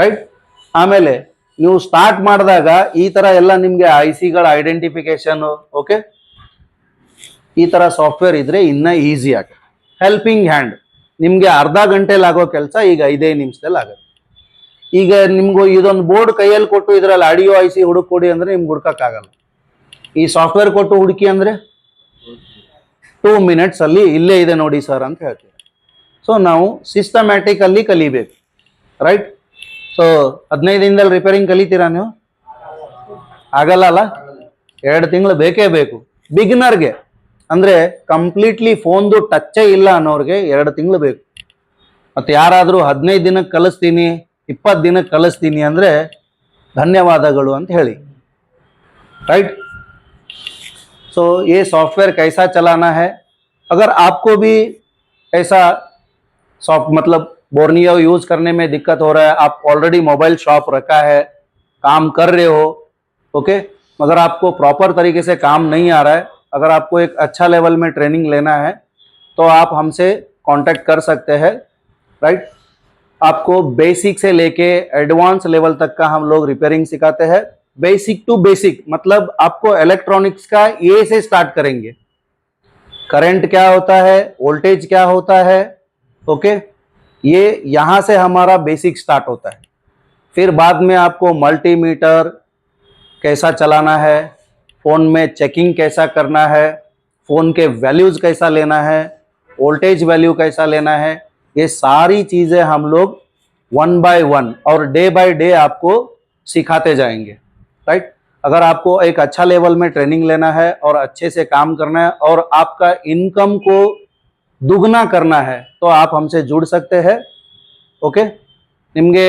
ರೈಟ್? ಆಮೇಲೆ ನೀವು ಸ್ಟಾರ್ಟ್ ಮಾಡಿದಾಗ ಈ ತರ ಎಲ್ಲ ನಿಮ್ಗೆ ICಗಳ ಐಡೆಂಟಿಫಿಕೇಶನ್, ಓಕೆ, ಈ ತರ ಸಾಫ್ಟ್ವೇರ್ ಇದ್ರೆ ಇನ್ನ ಈಸಿ ಆಗುತ್ತೆ. ಹೆಲ್ಪಿಂಗ್ ಹ್ಯಾಂಡ್, ನಿಮ್ಗೆ ಅರ್ಧ ಗಂಟೆಲಿ ಆಗೋ ಕೆಲಸ ಈಗ 5 ನಿಮಿಷದಲ್ಲಿ ಆಗುತ್ತೆ. ಈಗ ನಿಮ್ಗೂ ಇದೊಂದು ಬೋರ್ಡ್ ಕೈಯಲ್ಲಿ ಕೊಟ್ಟು ಇದ್ರಲ್ಲಿ ಆಡಿಯೋ IC ಹುಡುಕೊಡಿ ಅಂದ್ರೆ ನಿಮ್ಗೆ ಹುಡ್ಕಕ್ಕಾಗಲ್ಲ. ಈ ಸಾಫ್ಟ್ವೇರ್ ಕೊಟ್ಟು ಹುಡುಕಿ ಅಂದ್ರೆ 2 ಮಿನಿಟ್ಸ್ ಅಲ್ಲಿ ಇಲ್ಲೇ ಇದೆ ನೋಡಿ ಸರ್ ಅಂತ ಹೇಳ್ತೀವಿ. ಸೊ ನಾವು ಸಿಸ್ಟಮ್ಯಾಟಿಕಲ್ಲಿ ಕಲಿಬೇಕು, ರೈಟ್? ಸೊ 15 ದಿನದಲ್ಲಿ ರಿಪೇರಿಂಗ್ ಕಲಿತೀರಾ ನೀವು? ಆಗಲ್ಲ ಅಲ್ಲ, 2 ತಿಂಗಳು ಬೇಕೇ ಬೇಕು. ಬಿಗಿನರ್ಗೆ ಅಂದ್ರೆ ಕಂಪ್ಲೀಟ್ಲಿ ಫೋನ್ದು ಟಚ್ಚೇ ಇಲ್ಲ ಅನ್ನೋರಿಗೆ 2 ತಿಂಗಳು ಬೇಕು. ಮತ್ತೆ ಯಾರಾದ್ರೂ 15 ದಿನಕ್ಕೆ ಕಲಿಸ್ತೀನಿ 20 ದಿನಕ್ಕೆ ಕಲಿಸ್ತೀನಿ ಅಂದ್ರೆ ಧನ್ಯವಾದಗಳು ಅಂತ ಹೇಳಿ, राइट? सो ये सॉफ्टवेयर कैसा चलाना है, अगर आपको भी ऐसा मतलब बोर्नियो यूज करने में दिक्कत हो रहा है, आप ऑलरेडी मोबाइल शॉप रखा है, काम कर रहे हो, ओके, मगर आपको प्रॉपर तरीके से काम नहीं आ रहा है, अगर आपको एक अच्छा लेवल में ट्रेनिंग लेना है तो आप हमसे कांटेक्ट कर सकते हैं, राइट? आपको बेसिक से लेके एडवांस लेवल तक का हम लोग रिपेयरिंग सिखाते हैं. बेसिक टू बेसिक मतलब आपको इलेक्ट्रॉनिक्स का ए से स्टार्ट करेंगे, करंट क्या होता है, वोल्टेज क्या होता है, ओके, ये यहां से हमारा बेसिक स्टार्ट होता है. फिर बाद में आपको मल्टीमीटर कैसा चलाना है, फोन में चेकिंग कैसा करना है, फोन के वैल्यूज कैसा लेना है, वोल्टेज वैल्यू कैसा लेना है, ये सारी चीजें हम लोग 1 बाय 1 और डे बाय डे आपको सिखाते जाएंगे, राइट? अगर आपको एक अच्छा लेवल में ट्रेनिंग लेना है और अच्छे से काम करना है और आपका इनकम को दुगना करना है तो आप हमसे जुड़ सकते हैं, ओके? ನಿಮಗೆ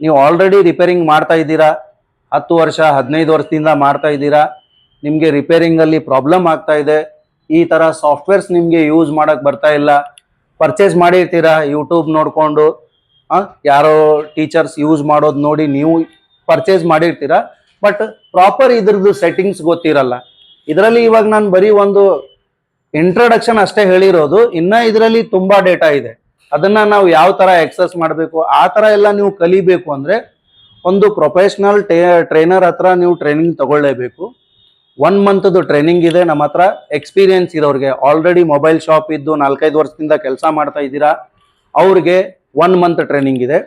ನೀವು ಆಲ್ರೆಡಿ ರಿಪೇರಿಂಗ್ ಮಾಡ್ತಾ ಇದ್ದೀರಾ, 10 ವರ್ಷ 15 ವರ್ಷದಿಂದ ಮಾಡ್ತಾ ಇದ್ದೀರಾ, ನಿಮಗೆ ರಿಪೇರಿಂಗಲ್ಲಿ ಪ್ರಾಬ್ಲಮ್ ಆಗ್ತಾ ಇದೆ, ಈ ಥರ ಸಾಫ್ಟ್ವೇರ್ಸ್ ನಿಮಗೆ ಯೂಸ್ ಮಾಡೋಕ್ಕೆ ಬರ್ತಾ ಇಲ್ಲ, ಪರ್ಚೇಸ್ ಮಾಡಿರ್ತೀರಾ ಯೂಟ್ಯೂಬ್ ನೋಡಿಕೊಂಡು, ಯಾರೋ ಟೀಚರ್ಸ್ ಯೂಸ್ ಮಾಡೋದು ನೋಡಿ ನೀವು ಪರ್ಚೇಸ್ ಮಾಡಿರ್ತೀರಾ, ಬಟ್ ಪ್ರಾಪರ್ ಇದ್ರದ್ದು ಸೆಟ್ಟಿಂಗ್ಸ್ ಗೊತ್ತಿರಲ್ಲ. ಇದರಲ್ಲಿ ಇವಾಗ ನಾನು ಬರೀ ಒಂದು ಇಂಟ್ರೊಡಕ್ಷನ್ ಅಷ್ಟೇ ಹೇಳಿರೋದು, ಇನ್ನ ಇದರಲ್ಲಿ ತುಂಬಾ ಡೇಟಾ ಇದೆ. ಅದನ್ನ ನಾವು ಯಾವ ತರ ಎಕ್ಸಸ್ ಮಾಡಬೇಕು ಆ ತರ ಎಲ್ಲ ನೀವು ಕಲಿಬೇಕು ಅಂದ್ರೆ ಒಂದು ಪ್ರೊಫೆಷನಲ್ ಟ್ರೈನರ್ ಹತ್ರ ನೀವು ಟ್ರೈನಿಂಗ್ ತಗೊಳ್ಳೇಬೇಕು. 1 ಮಂತ್ದು ಟ್ರೈನಿಂಗ್ ಇದೆ ನಮ್ಮ ಹತ್ರ. ಎಕ್ಸ್ಪೀರಿಯನ್ಸ್ ಇರೋರಿಗೆ, ಆಲ್ರೆಡಿ ಮೊಬೈಲ್ ಶಾಪ್ ಇದ್ದು 4-5 ವರ್ಷದಿಂದ ಕೆಲಸ ಮಾಡ್ತಾ ಇದ್ದೀರಾ ಅವ್ರಿಗೆ 1 ಮಂತ್ ಟ್ರೈನಿಂಗ್ ಇದೆ.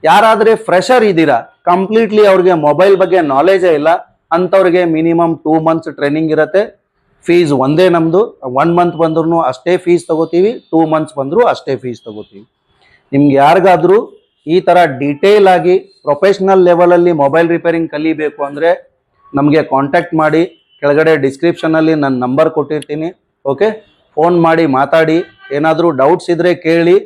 ಯಾರಾದ್ರೆ ಫ್ರೆಶರ್ ಇದ್ದೀರಾ, ಕಂಪ್ಲೀಟ್ಲಿ ಅವ್ರಿಗೆ ಮೊಬೈಲ್ ಬಗ್ಗೆ ನಾಲೆಜೇ ಇಲ್ಲ ಅಂತವ್ರಿಗೆ ಮಿನಿಮಮ್ 2 ಮಂತ್ಸ್ ಟ್ರೈನಿಂಗ್ ಇರುತ್ತೆ. ಫೀಸ್ ಒಂದೇ ನಮ್ದು, 1 ಮಂತ್ ಬಂದ್ರು ಅಷ್ಟೇ ಫೀಸ್ ತಗೋತೀವಿ, 2 ಮಂತ್ಸ್ ಬಂದ್ರು ಅಷ್ಟೇ ಫೀಸ್ ತಗೋತೀವಿ. ನಿಮ್ಗೆ ಯಾರಿಗಾದ್ರೂ ಈ ತರ ಡೀಟೇಲ್ ಆಗಿ ಪ್ರೊಫೆಷನಲ್ ಲೆವೆಲ್ ಅಲ್ಲಿ ಮೊಬೈಲ್ ರಿಪೇರಿಂಗ್ ಕಲಿಬೇಕು ಅಂದ್ರೆ ನಮಗೆ ಕಾಂಟ್ಯಾಕ್ಟ್ ಮಾಡಿ, ಕೆಳಗಡೆ ಡಿಸ್ಕ್ರಿಪ್ಷನ್ ಅಲ್ಲಿ ನನ್ನ ನಂಬರ್ ಕೊಟ್ಟಿರ್ತೀನಿ, ಓಕೆ? ಫೋನ್ ಮಾಡಿ ಮಾತಾಡಿ, ಏನಾದರೂ ಡೌಟ್ಸ್ ಇದ್ರೆ ಕೇಳಿ,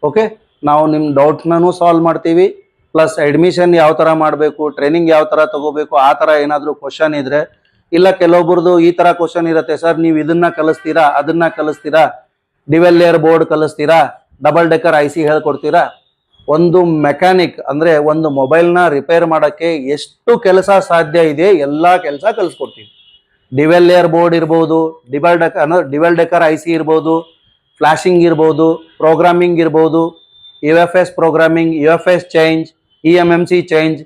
ಓಕೆ? ನಾವು ನಿಮ್ಮ ಡೌಟ್ನೂ ಸಾಲ್ವ್ ಮಾಡ್ತೀವಿ. ಪ್ಲಸ್ ಅಡ್ಮಿಷನ್ ಯಾವ ಥರ ಮಾಡಬೇಕು, ಟ್ರೈನಿಂಗ್ ಯಾವ ಥರ ತಗೋಬೇಕು, ಆ ಥರ ಏನಾದರೂ ಕ್ವಶನ್ ಇದ್ರೆ, ಇಲ್ಲ ಕೆಲವೊಬ್ರದ್ದು ಈ ಥರ ಕ್ವಶನ್ ಇರುತ್ತೆ, ಸರ್ ನೀವು ಇದನ್ನ ಕಲಿಸ್ತೀರಾ ಅದನ್ನ ಕಲಿಸ್ತೀರಾ, ಡಿವೆಲ್ ಲೇಯರ್ ಬೋರ್ಡ್ ಕಲಿಸ್ತೀರಾ, ಡಬಲ್ ಡೆಕ್ಕರ್ IC ಹೇಳ್ಕೊಡ್ತೀರಾ. ಒಂದು ಮೆಕ್ಯಾನಿಕ್ ಅಂದ್ರೆ ಒಂದು ಮೊಬೈಲ್ನ ರಿಪೇರ್ ಮಾಡೋಕ್ಕೆ ಎಷ್ಟು ಕೆಲಸ ಸಾಧ್ಯ ಇದೆ ಎಲ್ಲ ಕೆಲಸ ಕಲಿಸ್ಕೊಡ್ತೀವಿ. ಡಿವೆಲ್ ಲೇಯರ್ ಬೋರ್ಡ್ ಇರ್ಬೋದು, ಡಿವೆಲ್ ಡೆಕ್ಕರ್ IC ಇರ್ಬೋದು, ಫ್ಲಾಶಿಂಗ್ ಇರ್ಬೋದು, ಪ್ರೋಗ್ರಾಮಿಂಗ್ ಇರ್ಬೋದು, UFS programming, UFS change, EMMC change,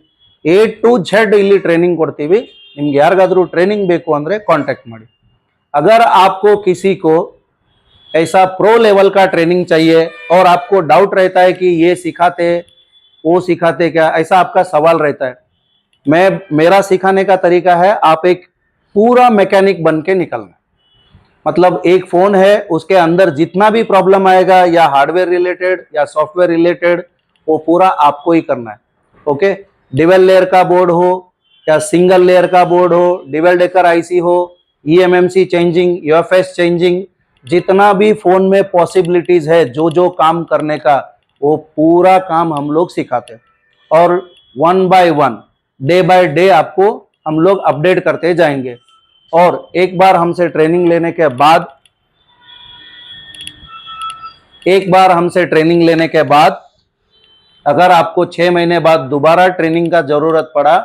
A to Z ಇಲ್ಲಿ ಟ್ರೈನಿಂಗ್ ಕೊಡ್ತೀವಿ. ನಿಮ್ಗೆ ಯಾರಿಗಾದ್ರೂ ಟ್ರೈನಿಂಗ್ ಬೇಕು ಅಂದ್ರೆ ಕಾಂಟ್ಯಾಕ್ಟ್ ಮಾಡಿ. अगर आपको किसी को ऐसा प्रो लेवल का ट्रेनिंग चाहिए और आपको डाउट रहता है कि ये सिखाते वो सिखाते क्या, ऐसा आपका सवाल रहता है, मेरा सिखाने का तरीका है आप एक पूरा मैकेनिक बन के निकलना। मतलब एक फोन है, उसके अंदर जितना भी प्रॉब्लम आएगा या हार्डवेयर रिलेटेड या सॉफ्टवेयर रिलेटेड, वो पूरा आपको ही करना है। ओके, डिवेल लेयर का बोर्ड हो या सिंगल लेयर का बोर्ड हो, डिवेल डेकर आईसी हो, ईएमएमसी चेंजिंग, यूएफएस चेंजिंग, जितना भी फोन में पॉसिबिलिटीज है जो जो काम करने का, वो पूरा काम हम लोग सिखाते हैं। और 1 by 1 डे बाय डे आपको हम लोग अपडेट करते जाएंगे। और एक बार हमसे ट्रेनिंग लेने के बाद अगर आपको 6 महीने बाद दोबारा ट्रेनिंग का जरूरत पड़ा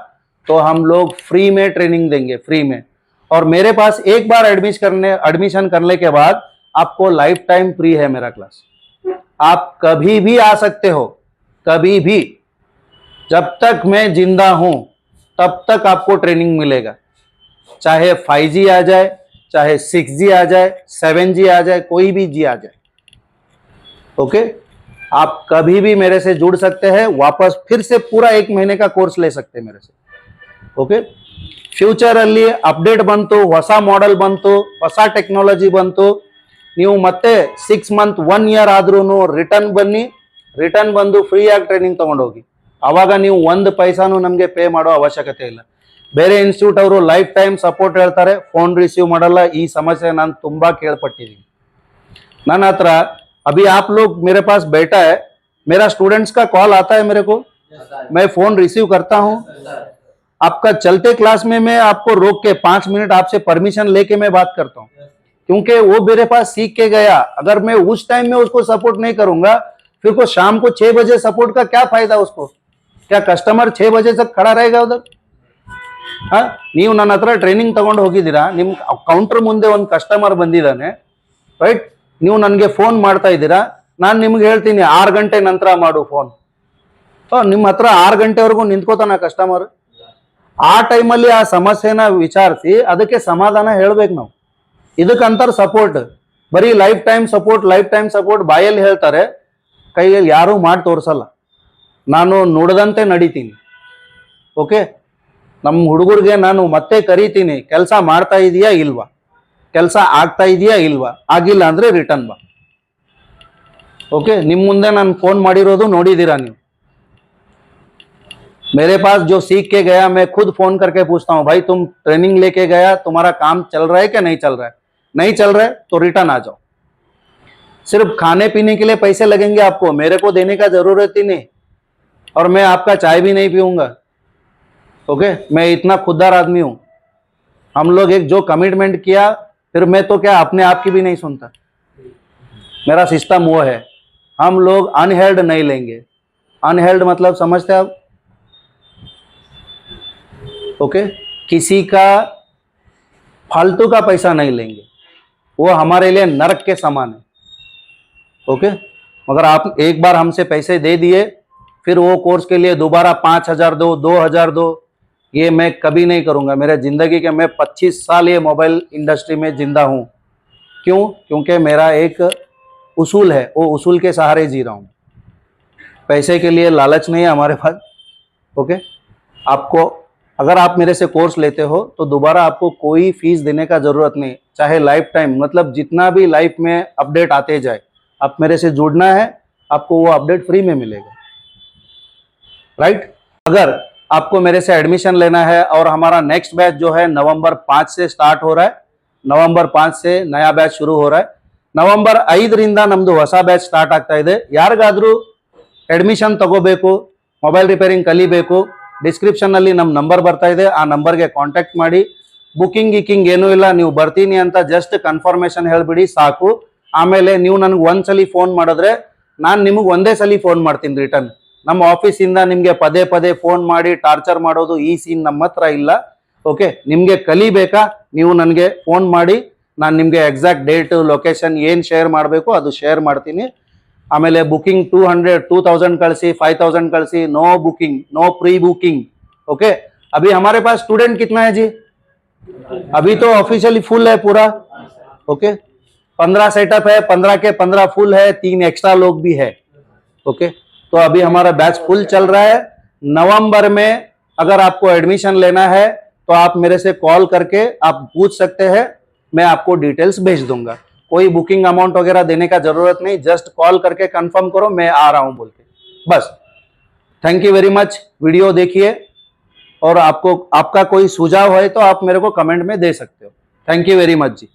तो हम लोग फ्री में ट्रेनिंग देंगे, फ्री में। और मेरे पास एक बार एडमिशन करने के बाद आपको लाइफ टाइम फ्री है मेरा क्लास। आप कभी भी आ सकते हो, कभी भी, जब तक मैं जिंदा हूं तब तक आपको ट्रेनिंग मिलेगा। चाहे 5G आ जाए, चाहे 6G आ जाए, 7G आ जाए, कोई भी जी आ जाए। ओके, आप कभी भी मेरे से जुड़ सकते हैं, वापस फिर से पूरा 1 महीने का कोर्स ले सकते हैं मेरे से। ओके, ಫ್ಯೂಚರ್ ಅಲ್ಲಿ ಅಪ್ಡೇಟ್ ಬಂತು, ಹೊಸ ಮಾಡೆಲ್ ಬಂತು, ಹೊಸ ಟೆಕ್ನಾಲಜಿ ಬಂತು, ನೀವು ಮತ್ತೆ 6 ಮಂತ್ 1 ಇಯರ್ ಆದ್ರೂ ರಿಟರ್ನ್ ಬಂದು ಫ್ರೀ ಆಗಿ ಟ್ರೈನಿಂಗ್ ತಗೊಂಡೋಗಿ। ಅವಾಗ ನೀವು 1 ಪೈಸಾನು ನಮಗೆ ಪೇ ಮಾಡೋ ಅವಶ್ಯಕತೆ ಇಲ್ಲ। ಬೇರೆ ಇನ್ಸ್ಟಿಟ್ಯೂಟ್ ಅವರು ಲೈಫ್ ಟೈಮ್ ಸಪೋರ್ಟ್ ಹೇಳ್ತಾರೆ, ಫೋನ್ ರಿಸೀವ್ ಮಾಡಲ್ಲ। ಈ ಸಮಸ್ಯೆ ನಾನು ತುಂಬಾ ಕೇಳ್ಪಟ್ಟಿದ್ದೀನಿ। ನನ್ನ ಹತ್ರ अभी आप लोग मेरे पास बैठा है, मेरा स्टूडेंट्स का कॉल आता है मेरे को, मैं फोन रिसीव करता हूं। आपका चलते क्लास में मैं आपको रोक के 5 मिनट आपसे परमिशन लेके मैं बात करता हूं, क्योंकि वो मेरे पास सीख के गया। अगर मैं उस टाइम में उसको सपोर्ट नहीं करूंगा, फिर को शाम को 6 बजे सपोर्ट का क्या फायदा उसको? क्या कस्टमर 6 बजे तक खड़ा रहेगा उधर? ನೀವು ನನ್ನ ಹತ್ರ ಟ್ರೈನಿಂಗ್ ತಗೊಂಡು ಹೋಗಿದ್ದೀರಾ, ನಿಮ್ಮ ಕೌಂಟರ್ ಮುಂದೆ ಒಂದು ಕಸ್ಟಮರ್ ಬಂದಿದ್ದಾನೆ, ರೈಟ್? ನೀವು ನನಗೆ ಫೋನ್ ಮಾಡ್ತಾ ಇದ್ದೀರಾ, ನಾನು ನಿಮ್ಗೆ ಹೇಳ್ತೀನಿ 6 ಗಂಟೆ ನಂತರ ಮಾಡು ಫೋನ್। ನಿಮ್ಮ ಹತ್ರ 6 ಗಂಟೆವರೆಗೂ ನಿಂತ್ಕೋತಾನ ಕಸ್ಟಮರ್? ಆ ಟೈಮಲ್ಲಿ ಆ ಸಮಸ್ಯೆನ ವಿಚಾರಿಸಿ ಅದಕ್ಕೆ ಸಮಾಧಾನ ಹೇಳ್ಬೇಕು ನಾವು। ಇದಕ್ಕಂತಾರ ಸಪೋರ್ಟ್। ಬರೀ ಲೈಫ್ ಟೈಮ್ ಸಪೋರ್ಟ್ ಬಾಯಲ್ಲಿ ಹೇಳ್ತಾರೆ, ಕೈಯಲ್ಲಿ ಯಾರೂ ಮಾಡಿ ತೋರಿಸಲ್ಲ। ನಾನು ನುಡಿದಂತೆ ನಡಿತೀನಿ। ಓಕೆ, ನಮ್ಮ ಹುಡುಗರಿಗೆ ನಾನು ಮತ್ತೆ ಕರಿತೀನಿ, ಕೆಲಸ ಮಾಡ್ತಾ ಇದೀಯಾ ಇಲ್ವಾ, ಕೆಲಸ ಆಗ್ತಾ ಇದೆಯಾ ಇಲ್ವಾ, ಆಗಿಲ್ಲ ಅಂದ್ರೆ ರಿಟರ್ನ್ ಬಾ। ओके, निम मुंदे नान फोन माडिरोदु नोडिदीरा ನೀವು। मेरे पास जो सीख के गया मैं खुद फोन करके पूछता हूं, भाई तुम ट्रेनिंग लेके गया, तुम्हारा काम चल रहा है क्या नहीं चल रहा है? नहीं चल रहा है तो रिटर्न आ जाओ। सिर्फ खाने पीने के लिए पैसे लगेंगे आपको, मेरे को देने का जरूरत ही नहीं, और मैं आपका चाय भी नहीं पीऊंगा। ओके, मैं इतना खुददार आदमी हूं। हम लोग एक जो कमिटमेंट किया, फिर मैं तो क्या अपने आप की भी नहीं सुनता। मेरा सिस्टम वो है, हम लोग अनहेल्ड नहीं लेंगे। अनहेल्ड मतलब समझते हैं आप? ओके, किसी का फालतू का पैसा नहीं लेंगे, वो हमारे लिए नरक के समान है। ओके, मगर आप एक बार हमसे पैसे दे दिए, फिर वो कोर्स के लिए दोबारा 5,000 दो, 2,000 दो, ये मैं कभी नहीं करूंगा। मेरे जिंदगी के मैं 25 साल ये मोबाइल इंडस्ट्री में जिंदा हूं। क्यों? क्योंकि मेरा एक उसूल है, वो उसूल के सहारे जी रहा हूं। पैसे के लिए लालच नहीं है हमारे पास। ओके, आपको अगर आप मेरे से कोर्स लेते हो तो दोबारा आपको कोई फीस देने का जरूरत नहीं, चाहे लाइफ टाइम, मतलब जितना भी लाइफ में अपडेट आते जाए, आप मेरे से जुड़ना है, आपको वो अपडेट फ्री में मिलेगा। राइट? अगर आपको मेरे से एडमिशन लेना है, और हमारा नेक्स्ट बैच जो है नवंबर 5 से स्टार्ट हो रहा है, नवंबर 5 से नया बैच शुरू हो रहा है। ನವೆಂಬರ್ 5ರಿಂದ ನಮ್ದು ಹೊಸ ಬ್ಯಾಚ್ ಸ್ಟಾರ್ಟ್ ಆಗ್ತಾ ಇದೆ। ಯಾರಿಗಾದ್ರೂ ಅಡ್ಮಿಷನ್ ತಗೋಬೇಕು, ಮೊಬೈಲ್ ರಿಪೇರಿಂಗ್ ಕಲಿಬೇಕು, ಡಿಸ್ಕ್ರಿಪ್ಷನ್ ಅಲ್ಲಿ ನಮ್ಮ ನಂಬರ್ ಬರ್ತಾ ಇದೆ, ಆ ನಂಬರ್ಗೆ ಕಾಂಟ್ಯಾಕ್ಟ್ ಮಾಡಿ। ಬುಕಿಂಗ್ ಏನೂ ಇಲ್ಲ, ನೀವು ಬರ್ತೀನಿ ಅಂತ ಜಸ್ಟ್ ಕನ್ಫರ್ಮೇಶನ್ ಹೇಳ್ಬಿಡಿ ಸಾಕು। ಆಮೇಲೆ ನೀವು ನನಗೆ ಒಂದ್ಸಲಿ ಫೋನ್ ಮಾಡಿದ್ರೆ ನಾನು ನಿಮಗೆ ಒಂದೇ ಸಲ ಫೋನ್ ಮಾಡ್ತೀನಿ ರಿಟರ್ನ್। ನಮ್ಮ ಆಫೀಸಿಂದ ನಿಮಗೆ ಪದೇ ಪದೇ ಫೋನ್ ಮಾಡಿ ಟಾರ್ಚರ್ ಮಾಡೋದು ಈ ಸೀನ್ ನಮ್ಮ ಹತ್ರ ಇಲ್ಲ। ಓಕೆ, ನಿಮಗೆ ಕಲಿಬೇಕಾ, ನೀವು ನನಗೆ ಫೋನ್ ಮಾಡಿ, ನಾನು ನಿಮಗೆ ಎಕ್ಸಾಕ್ಟ್ ಡೇಟ್ ಲೊಕೇಶನ್ ಏನು ಶೇರ್ ಮಾಡಬೇಕು ಅದು ಶೇರ್ ಮಾಡ್ತೀನಿ। ಆಮೇಲೆ ಬುಕಿಂಗ್ 2,000 ಕಳಿಸಿ, 5,000 कलसी, no booking, no pre booking. Okay, अभी हमारे पास स्टूडेंट कितना है जी? अभी तो ऑफिशियली फुल है पूरा। ओके, 15 सेटअप है, 15 के 15 फुल है, 3 एक्स्ट्रा लोग भी है। ओके, तो अभी हमारा बैच फुल चल रहा है। नवंबर में अगर आपको एडमिशन लेना है तो आप मेरे से कॉल करके आप पूछ सकते हैं, मैं आपको डिटेल्स भेज दूंगा। कोई बुकिंग अमाउंट वगैरह देने का जरूरत नहीं, जस्ट कॉल करके कंफर्म करो मैं आ रहा हूं बोल के, बस। Thank you very much. Video देखिए और आपको आपका कोई सुझाव है तो आप मेरे को कमेंट में दे सकते हो। Thank you very much ji.